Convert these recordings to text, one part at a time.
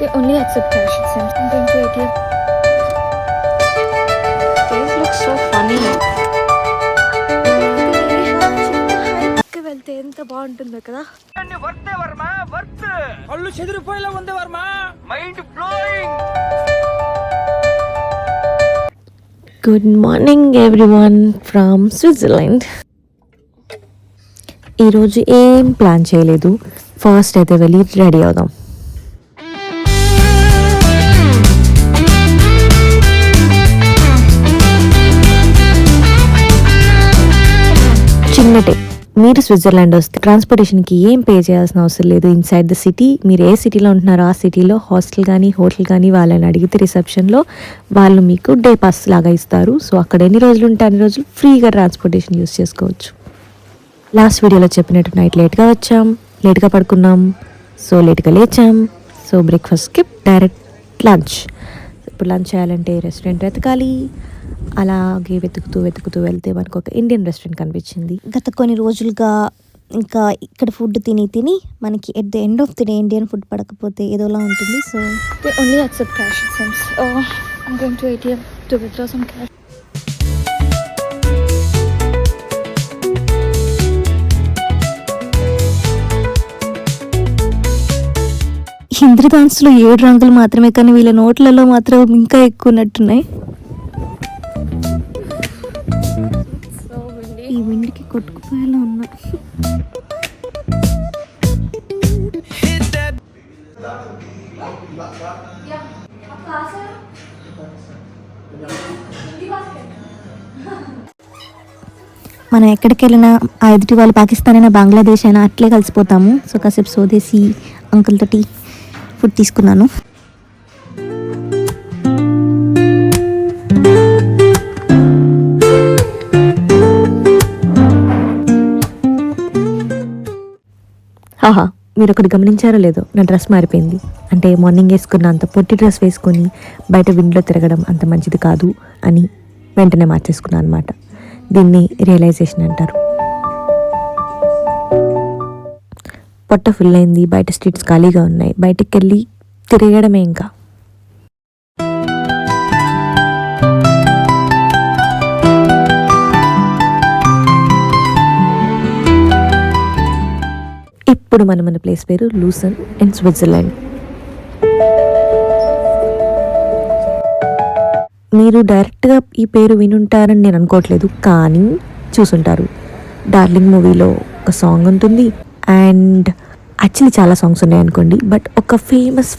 They only accept cash, it seems. I'm going to ATM. These look so funny. వెళ్తే ఎంత బాగుంటుందో కదా. Good morning everyone from Switzerland. ఈరోజు ఏం plan చేయలేదు. ఫస్ట్ అయితే వెళ్ళి రెడీ అవుదాం. చిన్న టిప్, మీరు స్విట్జర్లాండ్ వస్తే ట్రాన్స్పోర్టేషన్కి ఏం పే చేయాల్సిన అవసరం లేదు. ఇన్సైడ్ ద సిటీ, మీరు ఏ సిటీలో ఉంటున్నారో ఆ సిటీలో హాస్టల్ కానీ హోటల్ కానీ వాళ్ళని అడిగితే రిసెప్షన్లో వాళ్ళు మీకు డే పాస్ లాగా ఇస్తారు. సో అక్కడ ఎన్ని రోజులు ఉంటే అన్ని రోజులు ఫ్రీగా ట్రాన్స్పోర్టేషన్ యూస్ చేసుకోవచ్చు. లాస్ట్ వీడియోలో చెప్పినట్టు నైట్ లేట్గా వచ్చాం, లేట్గా పడుకున్నాం, సో లేట్గా లేచాం. So breakfast skip, direct lunch. ఇప్పుడు లంచ్ చేయాలంటే రెస్టారెంట్ వెతకాలి. అలాగే వెతుకుతూ వెళ్తే మనకు ఒక ఇండియన్ రెస్టారెంట్ కనిపించింది. గత కొన్ని రోజులుగా ఇంకా ఇక్కడ ఫుడ్ తిని మనకి at the end of the day Indian food పడకపోతే ఏదోలా ఉంటుంది. So they only accept cash, it seems. I'm going to ATM to withdraw some cash. ఇంద్రధనుస్సులో 7 రంగులు మాత్రమే, కానీ వీళ్ళ నోట్లలో మాత్రం ఇంకా ఎక్కువ ఉన్నట్టున్నాయి. ఈ విండికి కొట్టుకుపోయేలా ఉన్నా. మనం ఎక్కడికి వెళ్ళినా ఆ ఎదుటి వాళ్ళు పాకిస్తాన్ అయినా బంగ్లాదేశ్ అయినా అట్లే కలిసిపోతాము. సో కాసేపు స్వదేశీ అంకుల్ తోటి ఫుడ్ తీసుకున్నాను. ఆహా, మీరు ఒకటి గమనించారో లేదో, నా డ్రెస్ మారిపోయింది. అంటే మార్నింగ్ వేసుకున్న అంత పొట్టి డ్రెస్ వేసుకొని బయట విండ్లో తిరగడం అంత మంచిది కాదు అని వెంటనే మార్చేసుకున్నాను అనమాట. దీన్ని రియలైజేషన్ అంటారు. పొట్ట ఫుల్ అయింది, బయట స్ట్రీట్స్ ఖాళీగా ఉన్నాయి, బయటికి వెళ్ళి తిరగడమే ఇంకా. ఇప్పుడు మన ప్లేస్ పేరు లూసన్ ఇన్ స్విట్జర్లాండ్. మీరు డైరెక్ట్గా ఈ పేరు వినుంటారని నేను అనుకోవట్లేదు, కానీ చూసుంటారు. డార్లింగ్ మూవీలో ఒక సాంగ్ ఉంటుంది, అండ్ యాక్చువల్లీ చాలా సాంగ్స్ ఉన్నాయి అనుకోండి, బట్ ఒక ఫేమస్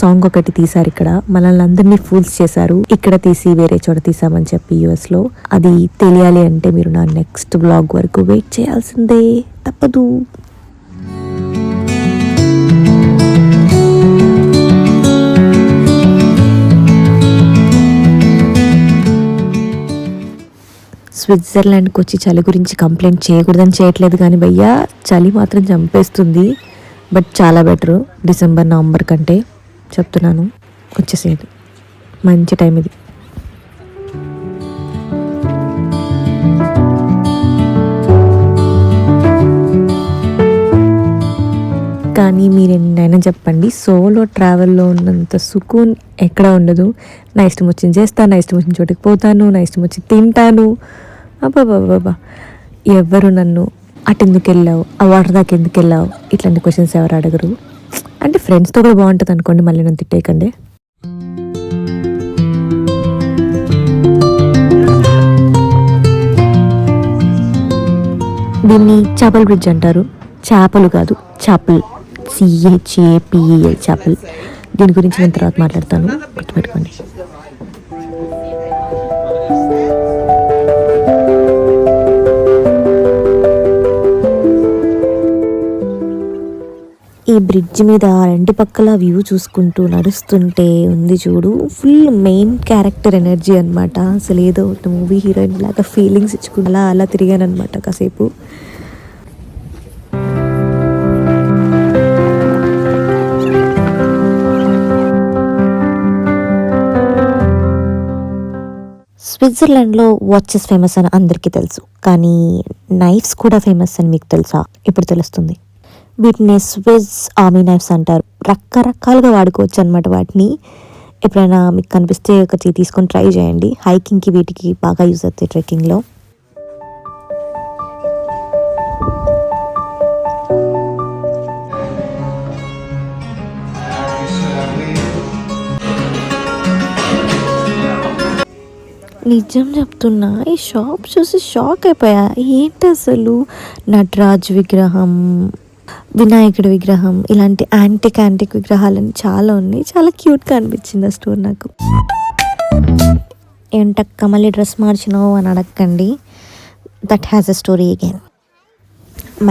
సాంగ్ ఒకటి తీశారు ఇక్కడ. మనల్ని అందరినీ ఫూల్స్ చేశారు. ఇక్కడ తీసి వేరే చోట తీసామని చెప్పి యూఎస్లో. అది తెలియాలి అంటే మీరు నా నెక్స్ట్ బ్లాగ్ వరకు వెయిట్ చేయాల్సిందే, తప్పదు. స్విట్జర్లాండ్కి వచ్చి చలి గురించి కంప్లైంట్ చేయకూడదని చేయట్లేదు, కానీ భయ్యా చలి మాత్రం చంపేస్తుంది. బట్ చాలా బెటరు డిసెంబర్ నవంబర్ కంటే, చెప్తున్నాను. వచ్చేసేది మంచి టైం ఇది. కానీ మీరు ఎన్నైనా చెప్పండి, సోలో ట్రావెల్లో ఉన్నంత సుకూన్ ఎక్కడ ఉండదు. నా ఇష్టం వచ్చింది చేస్తాను, నా ఇష్టం వచ్చిన చోటుకి పోతాను, నా ఇష్టం వచ్చి తింటాను. అబ్బాబాబా, ఎవరు నన్ను అటు ఎందుకు వెళ్ళావు, ఆ వాటర్ దాకా ఎందుకు వెళ్ళావు, ఇట్లాంటి క్వశ్చన్స్ ఎవరు అడగరు. అంటే ఫ్రెండ్స్తో కూడా బాగుంటుంది అనుకోండి, మళ్ళీ నన్ను తిట్టేయకండి. దీన్ని చాపల్ బ్రిడ్జ్ అంటారు. చేపలు కాదు, చాపల్, CHAPEL, చాపల్. దీని గురించి నేను తర్వాత మాట్లాడతాను, గుర్తుపెట్టుకోండి. ఈ బ్రిడ్జ్ మీద రెండు పక్కల వ్యూ చూసుకుంటూ నడుస్తుంటే ఉంది చూడు, ఫుల్ మెయిన్ క్యారెక్టర్ ఎనర్జీ అనమాట. అసలు ఏదో మూవీ హీరోయిన్ లాగా ఫీలింగ్స్ ఇచ్చుకుంటా అలా తిరిగాను అనమాట కాసేపు. స్విట్జర్లాండ్లో వాచెస్ ఫేమస్ అని అందరికీ తెలుసు, కానీ నైఫ్స్ కూడా ఫేమస్ అని మీకు తెలుసా? ఇప్పుడు తెలుస్తుంది. వీటిని స్విస్ ఆర్మీ నైఫ్స్ అంటారు. రకరకాలుగా వాడుకోవచ్చు అనమాట వాటిని. ఎప్పుడైనా మీకు కనిపిస్తే ఒకటి తీసుకొని ట్రై చేయండి. హైకింగ్కి వీటికి బాగా యూజ్ అవుతాయి ట్రెక్కింగ్లో. నిజం చెప్తున్నా, ఈ షాప్ చూసి షాక్ అయిపోయా. ఏంటి అసలు నటరాజ్ విగ్రహం, వినాయకుడి విగ్రహం, ఇలాంటి యాంటిక్ విగ్రహాలని చాలా ఉన్నాయి. చాలా క్యూట్గా అనిపించింది ఆ స్టోర్ నాకు. ఏంటక్క మళ్ళీ డ్రెస్ మార్చినావు అని అడగండి, that has a story again.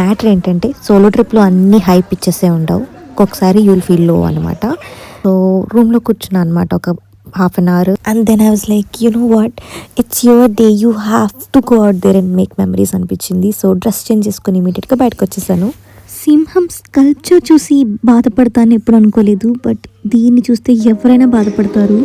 Matter ఏంటంటే సోలో ట్రిప్లో అన్నీ హై పిచ్చెసే ఉండవు, ఒక్కొక్కసారి యూల్ ఫీల్ లో అనమాట. సో రూమ్లో కూర్చున్నా అనమాట ఒక half an hour, and then I was like, you know what, it's your day, you have to go out there and make memories అనిపించింది. సో డ్రెస్ చేంజ్ చేసుకుని ఇమీడియట్గా బయటకు వచ్చేసాను. సింహం స్కల్ప్చర్ చూసి బాధపడతాను ఎప్పుడు అనుకోలేదు, బట్ దీన్ని చూస్తే ఎవరైనా బాధపడతారు.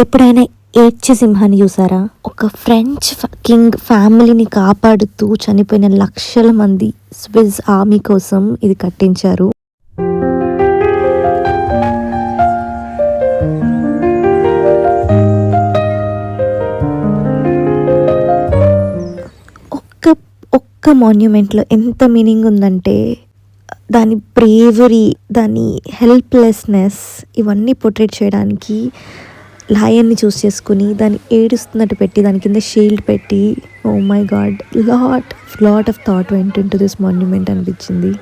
ఎప్పుడైనా ఏడ్చే సింహాన్ని చూసారా? ఒక ఫ్రెంచ్ కింగ్ ఫ్యామిలీని కాపాడుతూ చనిపోయిన లక్షల మంది స్విస్ ఆర్మీ కోసం ఇది కట్టించారు. ఒక్క మాన్యుమెంట్లో ఎంత మీనింగ్ ఉందంటే, దాని బ్రేవరీ, దాని హెల్ప్లెస్నెస్, ఇవన్నీ పోర్ట్రేట్ చేయడానికి లయన్ని చూస్ చేసుకుని దాన్ని ఏడుస్తున్నట్టు పెట్టి దాని కింద షీల్డ్ పెట్టి, oh my god, lot of thought went into this monument అనిపించింది.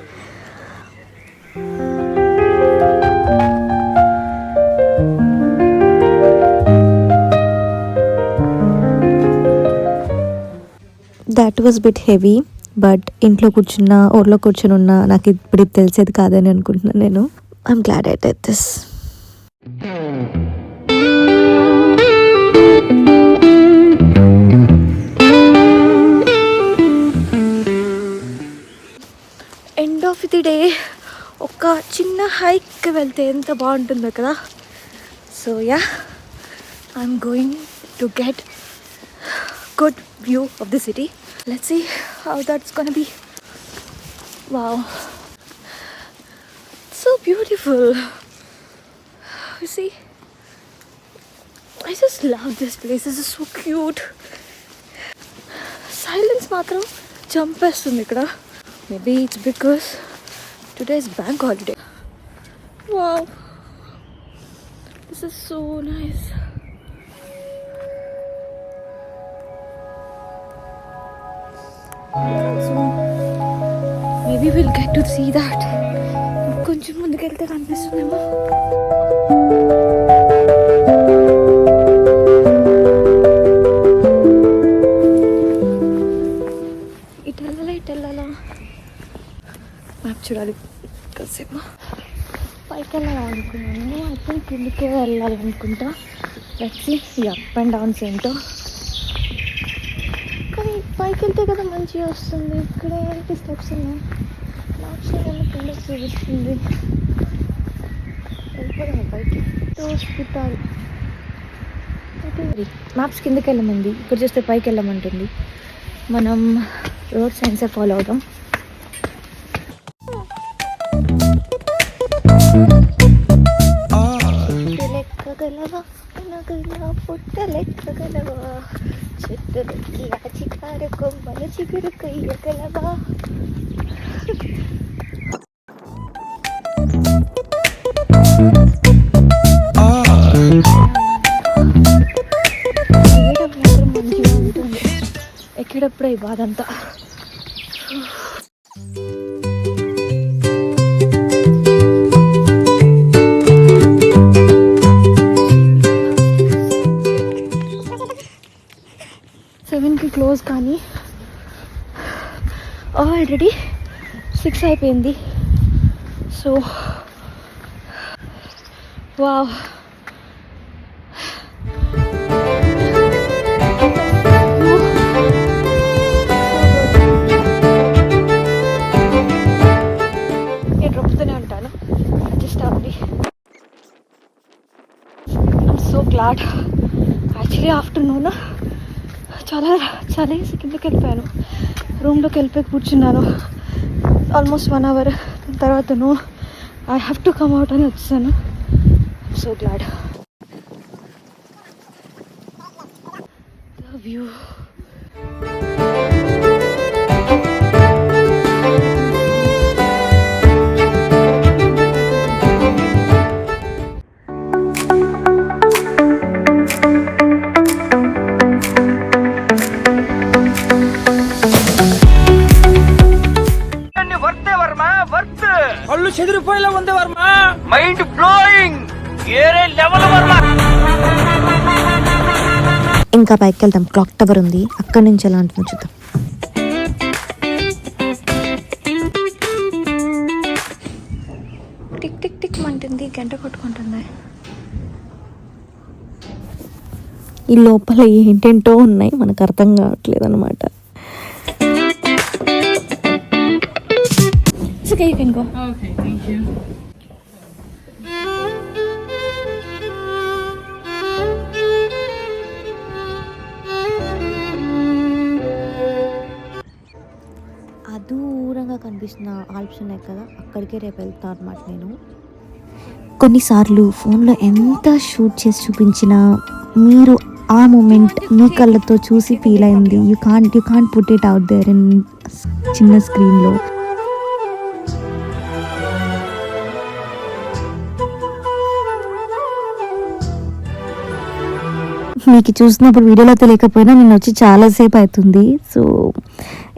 That was bit heavy, but ఇంట్లో కూర్చున్నా ఊర్లో కూర్చుని ఉన్నా నాకు ఇప్పుడు తెలిసేది కాదని అనుకుంటున్నాను నేను. I'm glad I did this. End of the day ఒక చిన్న హైక్ వెళ్తే ఎంత బాగుంటుందో కదా. So yeah, I'm going to get good view of the city. Let's see how that's gonna be. Wow, so beautiful. You see, I just love this place. This is so cute. Silence మాత్రం చంపేస్తుంది ఇక్కడ. Maybe it's because today is bank holiday. Wow, this is so nice. So maybe we'll get to see that. కొంచెం ముందుకెళ్తే కనిపిస్తుందేమో. ఇటెళ్ళాలా map చూడాలి కాసేపు. పైకి వెళ్ళాలనుకున్నాను, అయితే కిందకే వెళ్ళాలనుకుంటా. లెట్స్ సీ ఈ అప్ అండ్ డౌన్స్ ఏంటో. కానీ పైకి వెళ్తే కదా మంచిగా వస్తుంది. ఇక్కడ ఏంటి స్టెప్స్ ఉన్నాయి, నాకు కింద చూపిస్తుంది. వెళ్ళిపోదాం పైకి, తోసుకుంటారు. మ్యాప్స్ కిందకి వెళ్ళమంది, ఇక్కడ చూస్తే పైకి వెళ్ళమంటుంది. మనం రోడ్ సైన్సే ఫాలో అవుదాం. పుట్టలెక్కగలవా, చెట్టులకి చికారు కొమ్మలు చిగురు కొయ్యగలవా. మంచిగా ఉంటుంది, ఎక్కేటప్పుడే ఈ బాధ అంతా. సెవెన్కి క్లోజ్, కానీ ఆల్రెడీ 6 అయిపోయింది. సో వావ్, నేను రొప్పుతూనే ఉంటాను. జస్ట్ అవ్వండి. I'm so glad. Actually afternoon చాలా చలేసి కిందకి వెళ్ళిపోయాను. రూమ్లోకి వెళ్ళిపోయి కూర్చున్నాను ఆల్మోస్ట్ 1 hour. తర్వాత I have to come out అని వచ్చాను. So glad. The view. కళ్ళు చెదిరిపోయేలా ఉంది వర్మ. Mind blowing. ఏరే లెవెల్ వర్మ. ఇంకా పైకి వెళ్తాం. క్లాక్ టవర్ ఉంది, అక్కడి నుంచి ఎలా అంటున్నా చూద్దాం. టిక్ టిక్ టిక్ అంటుంది, గంట కొట్టుకుంటుంది. ఈ లోపల ఏంటేంటో ఉన్నాయి, మనకు అర్థం కావట్లేదు అనమాట. Okay, you can go. Okay, thank you. దూరంగా కనిపిస్తున్న ఆల్ప్స్ ఉన్నాయి కదా, అక్కడికే రేపు వెళ్తాను అనమాట నేను. కొన్నిసార్లు ఫోన్లో ఎంత షూట్ చేసి చూపించినా మీరు ఆ మూమెంట్ మీ కళ్ళతో చూసి ఫీల్ అయింది you can't put it out there in చిన్న స్క్రీన్లో. మీకు చూసినప్పుడు వీడియోలో తెలియకపోయినా నేను వచ్చి చాలాసేపు అవుతుంది. సో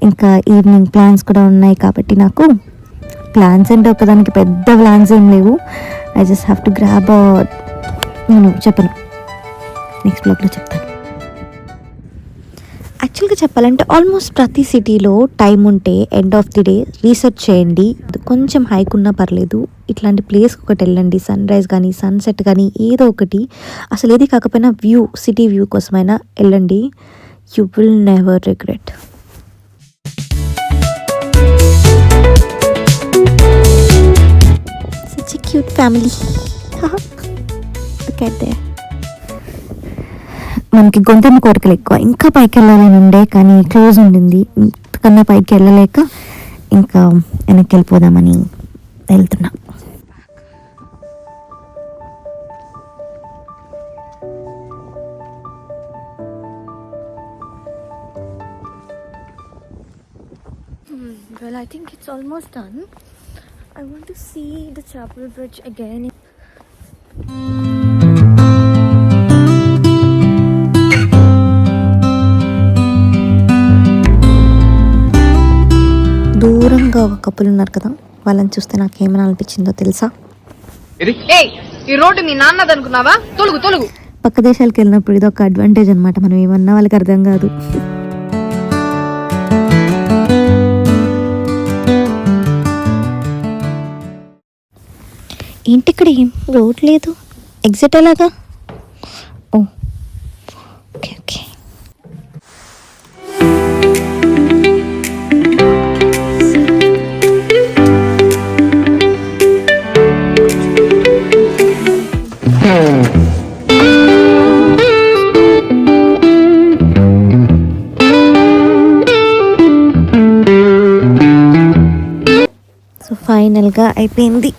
ఇంకా ఈవినింగ్ ప్లాన్స్ కూడా ఉన్నాయి కాబట్టి నాకు ప్లాన్స్ అంటే ఒకదానికి పెద్ద ప్లాన్స్ ఏం లేవు. I just have to grab. నేను చెప్పను, నెక్స్ట్ బ్లాగ్లో చెప్తాను. యాక్చువల్గా చెప్పాలంటే ఆల్మోస్ట్ ప్రతి సిటీలో టైం ఉంటే end of the day research చేయండి. కొంచెం హైక్ ఉన్నా పర్లేదు, ఇట్లాంటి ప్లేస్కి ఒకటి వెళ్ళండి. సన్ రైజ్ కానీ సన్సెట్ కానీ ఏదో ఒకటి, అసలు ఏది కాకపోయినా వ్యూ, సిటీ వ్యూ కోసమైనా వెళ్ళండి. You will never regret. Such a cute family. మనకి గొంతెమ్మ కోరికలు ఎక్కువ, ఇంకా పైకి వెళ్ళాలని ఉండే కానీ క్లోజ్ ఉండింది. ఇంతకన్నా పైకి వెళ్ళలేక ఇంకా వెనక్కి వెళ్ళిపోదామని వెళ్తున్నా. Well, I think it's almost done. I want to see the Chapel Bridge again. దూరంగా ఒక కపుల్ ఉన్నారు కదా, వాళ్ళని చూస్తే నాకేమైనా అనిపించిందో తెలుసా? ఈ రోడ్డు మీ నాన్నది అనుకున్నావా? తొలుగు తొలుగు. పక్క దేశాలకు వెళ్ళినప్పుడు ఇది ఒక అడ్వాంటేజ్ అనమాట. మనం ఏమన్నా వాళ్ళకి అర్థం కాదు. ఏంటి ఇక్కడ ఏం రోడ్ లేదు, ఎగ్జిట్ ఎలాగా? ఓ ఓకే ఓకే. సో ఫైనల్గా అయిపోయింది.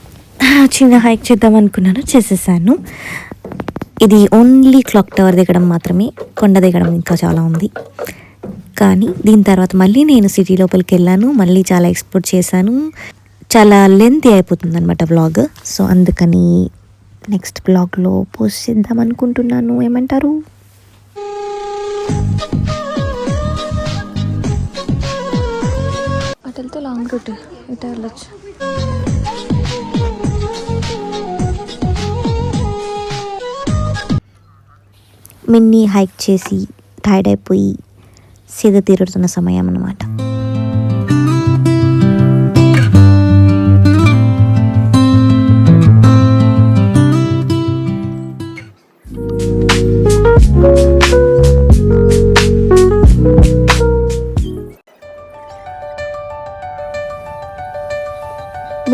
చిన్న హైక్ చేద్దాం అనుకున్నాను, చేసేసాను. ఇది ఓన్లీ క్లాక్ టవర్ దిగడం మాత్రమే, కొండ దిగడం ఇంకా చాలా ఉంది. కానీ దీని తర్వాత మళ్ళీ నేను సిటీ లోపలికి వెళ్ళాను, మళ్ళీ చాలా ఎక్స్ప్లోర్ చేశాను. చాలా లెంతీ అయిపోతుంది అనమాట వ్లాగ్. సో అందుకని నెక్స్ట్ బ్లాగ్లో పోస్ట్ చేద్దాం అనుకుంటున్నాను. ఏమంటారు? అటు వెళ్తే లాంగ్ రూట్, ఇటు వెళ్ళొచ్చు. మిన్నీ హైక్ చేసి టైర్డ్ అయిపోయి సీద తీరుతున్న సమయం అన్నమాట.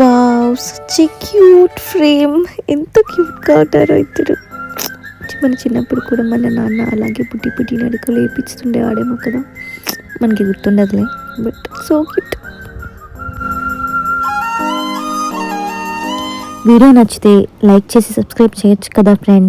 Wow, such a cute frame. ఎంత క్యూట్గా ఉంటారో ఇద్దరు. మన చిన్నప్పుడు కూడా మన నాన్న అలాగే పుట్టి పుట్టి నడుకలు వేయించుతుండేవాడేమో కదా, మనకి గుర్తుండదులే, బట్ సో క్యూట్. వీడియో నచ్చితే లైక్ చేసి సబ్స్క్రైబ్ చేయొచ్చు కదా ఫ్రెండ్స్.